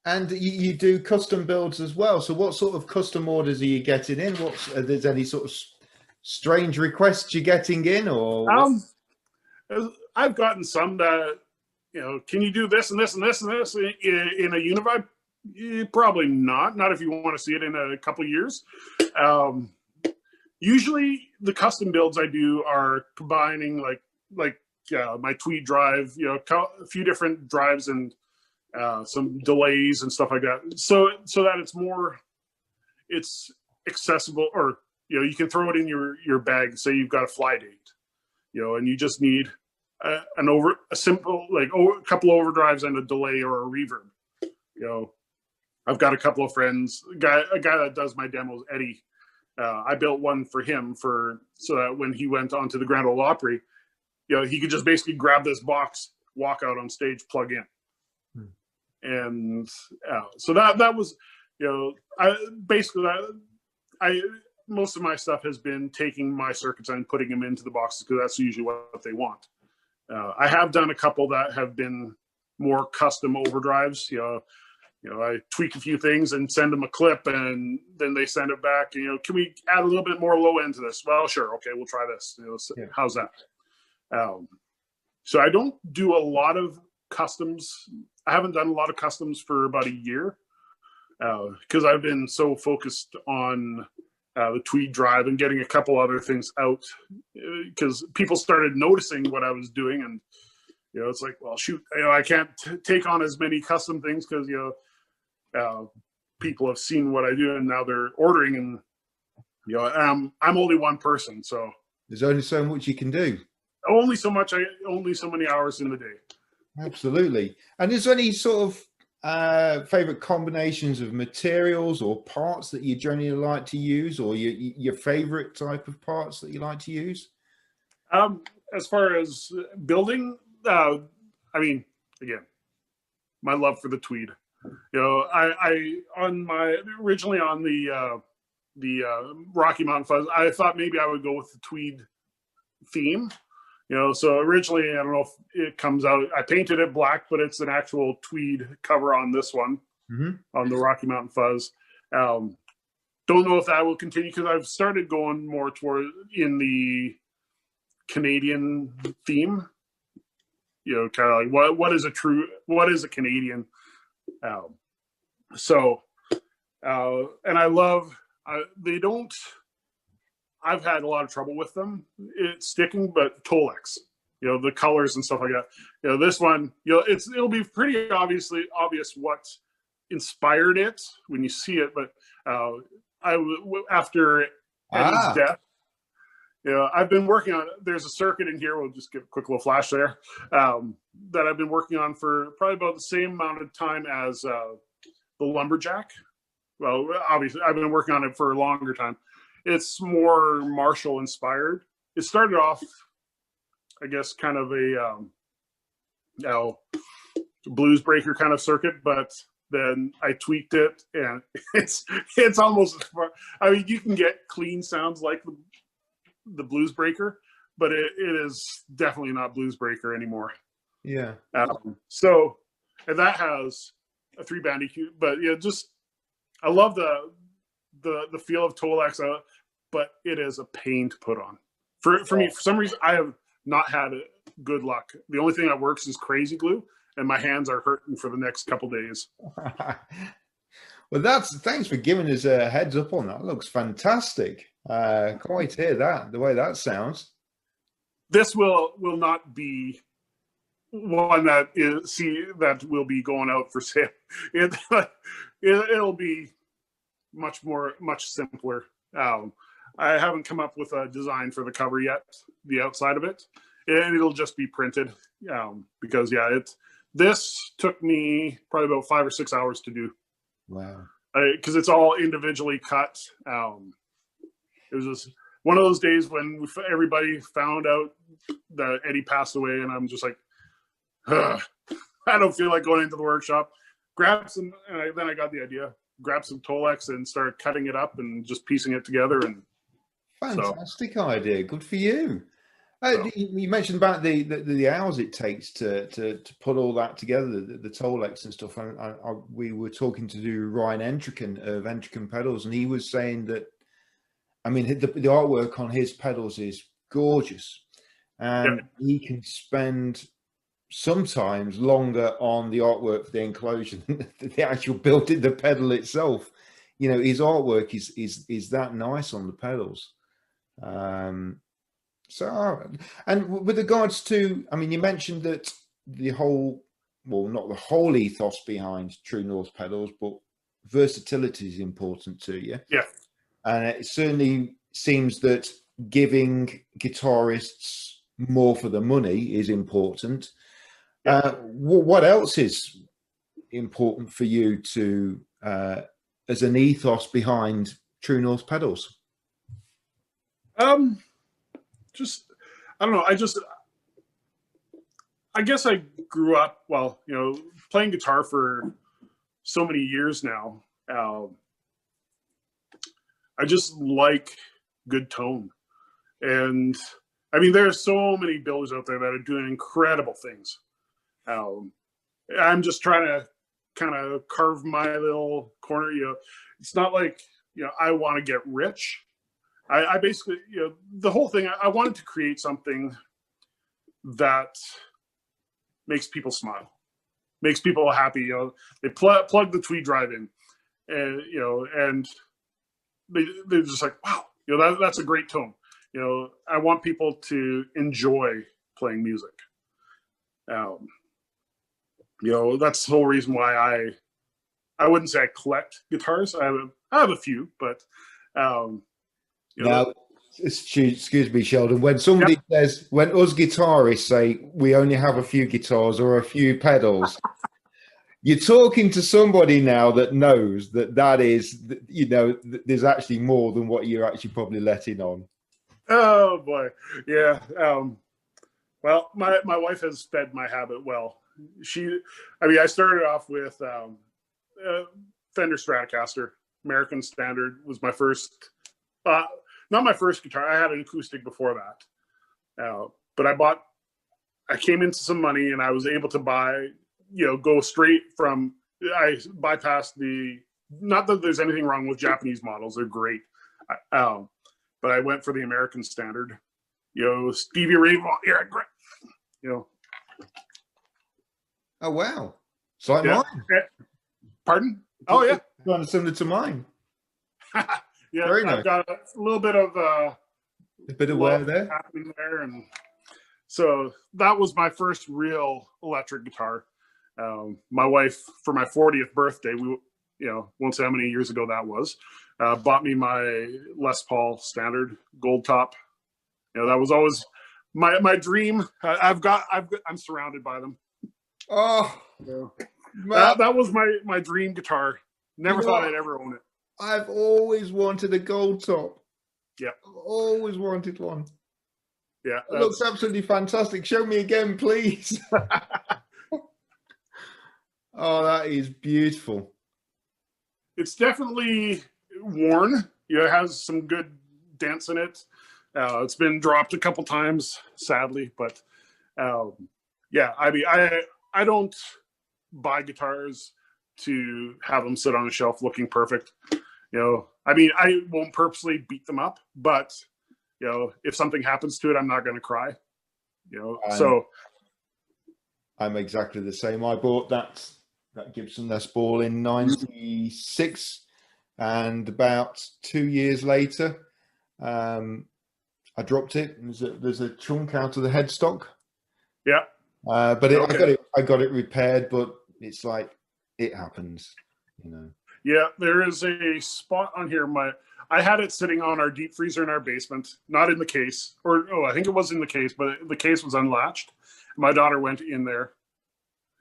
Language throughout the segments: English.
And you do custom builds as well. So what sort of custom orders are you getting in? What's there's any sort of strange requests you're getting in, or what? Um, I've gotten some that, can you do this and this and this and this in a Univibe? Probably not. Not if you want to see it in a couple of years. Usually, the custom builds I do are combining like my Tweed drive, a few different drives and some delays and stuff like that. So that it's accessible, or you can throw it in your bag. Say you've got a fly date, and you just need a simple a couple of overdrives and a delay or a reverb. I've got a couple of friends, a guy that does my demos, Eddie. I built one for him so that when he went onto the Grand Ole Opry, he could just basically grab this box, walk out on stage, plug in. And so that was, most of my stuff has been taking my circuits and putting them into the boxes, because that's usually what they want. I have done a couple that have been more custom overdrives. I tweak a few things and send them a clip, and then they send it back. Can we add a little bit more low end to this? Well, sure. Okay, we'll try this. Yeah. How's that? So I don't do a lot of customs. I haven't done a lot of customs for about a year, because I've been so focused on the Tweed drive and getting a couple other things out, because people started noticing what I was doing, and it's like, well, shoot, I can't take on as many custom things, because people have seen what I do, and now they're ordering, and I'm only one person, so there's only so much you can do. Only so much. Only so many hours in the day. Absolutely. And is there any sort of favorite combinations of materials or parts that you generally like to use, or your favorite type of parts that you like to use? As far as building, I mean, again, my love for the Tweed. I originally on the Rocky Mountain Fuzz, I thought maybe I would go with the Tweed theme. So originally, I don't know if it comes out, I painted it black, but it's an actual Tweed cover on this one, on the Rocky Mountain Fuzz. Don't know if that will continue, because I've started going more toward in the Canadian theme. Kind of like what is a Canadian? And I love, I've had a lot of trouble with them. It's sticking, but Tolex, the colors and stuff like that. This one, it'll be pretty obvious what inspired it when you see it. But after Eddie's death, I've been working on. There's a circuit in here. We'll just give a quick little flash there, that I've been working on for probably about the same amount of time as the Lumberjack. Well, obviously, I've been working on it for a longer time. It's more Marshall inspired. It started off, I guess, kind of a blues breaker kind of circuit, but then I tweaked it, and it's almost as far. I mean, you can get clean sounds like the blues breaker, but it is definitely not blues breaker anymore. Yeah. So, and that has a 3-band EQ, but just I love the feel of Tolex, but it is a pain to put on. For me, for some reason, I have not had good luck. The only thing that works is Crazy Glue, and my hands are hurting for the next couple days. Well, thanks for giving us a heads up on that. It looks fantastic. Can't wait to hear that, the way that sounds. This will not be one that will be going out for sale. It'll be much simpler. I haven't come up with a design for the cover yet, the outside of it, and it'll just be printed. Because this took me probably about 5 or 6 hours to do. Wow. Because it's all individually cut. It was just one of those days when everybody found out that Eddie passed away, and I'm just like, I don't feel like going into the workshop. Grab some, and then I got the idea. Grab some Tolex and start cutting it up and just piecing it together. And fantastic idea. Good for you. So You mentioned about the hours it takes to put all that together, the Tolex and stuff. We were talking to Ryan Entrican of Entrican Pedals, and he was saying that, I mean, the artwork on his pedals is gorgeous, and he can spend sometimes longer on the artwork for the enclosure than the actual building the pedal itself. You know, his artwork is that nice on the pedals. So, and with regards to, I mean, you mentioned that the whole, well, not the whole ethos behind True North pedals, but versatility is important to you. yeah. And it certainly seems that giving guitarists more for the money is important. What else is important for you to, as an ethos behind True North pedals? Just, I don't know. I guess I grew up, well, you know, playing guitar for so many years now. I just like good tone. And I mean, there are so many builders out there that are doing incredible things. I'm just trying to kind of carve my little corner. You know, it's not like, you know, I want to get rich. I basically, you know, the whole thing, I wanted to create something that makes people smile, makes people happy. You know, they plug the Tweed drive in, and, you know, and they're just like, wow, you know, that's a great tone. You know, I want people to enjoy playing music. You know, that's the whole reason why I wouldn't say I collect guitars. I have a few, but now, excuse me, Sheldon. When somebody says, when us guitarists say we only have a few guitars or a few pedals, you're talking to somebody now that knows that is, you know, there's actually more than what you're actually probably letting on. Oh boy, yeah. Well, my wife has fed my habit well. I mean, I started off with Fender Stratocaster. American Standard was my first. Not my first guitar. I had an acoustic before that. But I came into some money and I was able to buy, you know, go straight from, I bypassed not that there's anything wrong with Japanese models. They're great. But I went for the American Standard. You know, Stevie Ray, you know. Oh, wow. It's like mine. Pardon? Oh, yeah. Kind of similar to mine. Yeah, very nice. I've got a little bit of a bit of wear there happening there, and so that was my first real electric guitar. My wife, for my 40th birthday, you know, won't say how many years ago that was, bought me my Les Paul Standard gold top. You know, that was always my dream. I'm surrounded by them. Oh, that was my dream guitar. Never thought I'd ever own it. I've always wanted a gold top. Yeah. Always wanted one. Yeah. It looks absolutely fantastic. Show me again, please. Oh, that is beautiful. It's definitely worn. You know, it has some good dents in it. It's been dropped a couple times, sadly, but yeah, I mean, I don't buy guitars to have them sit on a shelf looking perfect. You know, I mean, I won't purposely beat them up, but, you know, if something happens to it, I'm not going to cry. You know, so I'm exactly the same. I bought that Gibson Les Paul in '96, and about 2 years later, I dropped it. There's a chunk out of the headstock. Yeah. But I got it repaired, but it's like, it happens, you know. Yeah, there is a spot on here. I had it sitting on our deep freezer in our basement, not in the case, I think it was in the case, but the case was unlatched. My daughter went in there,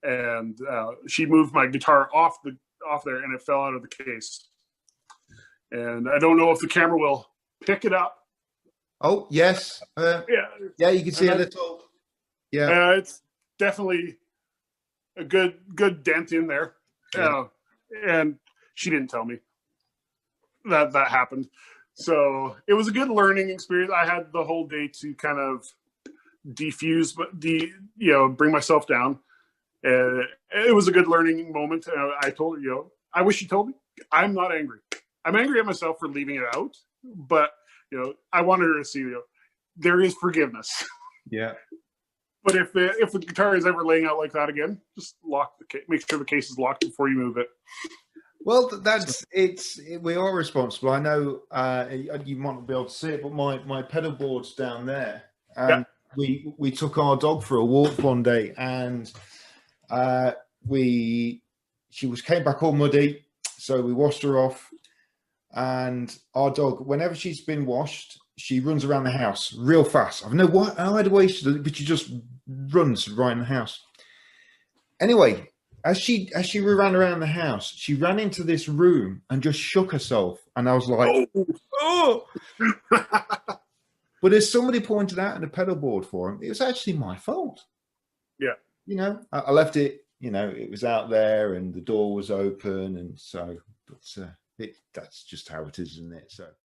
and she moved my guitar off there, and it fell out of the case. And I don't know if the camera will pick it up. Oh yes, yeah, you can see a little. Yeah, it's definitely a good dent in there. Yeah. And she didn't tell me that happened. So it was a good learning experience. I had the whole day to kind of defuse, but bring myself down. It was a good learning moment. I told her, I wish she told me. I'm not angry. I'm angry at myself for leaving it out, but I wanted her to see, there is forgiveness. Yeah. But if the guitar is ever laying out like that again, just lock the case. Make sure the case is locked before you move it. Well, we are responsible. I know you might not be able to see it, but my pedal board's down there, and we took our dog for a walk one day, and she came back all muddy, so we washed her off. And our dog, whenever she's been washed, she runs around the house real fast. I don't know how the way she does it, but she just runs right in the house. Anyway, as she ran around the house, she ran into this room and just shook herself. And I was like, oh. But as somebody pointed out in the pedal board for him, it was actually my fault. Yeah. I left it, it was out there and the door was open. And so, but that's just how it is, isn't it? So.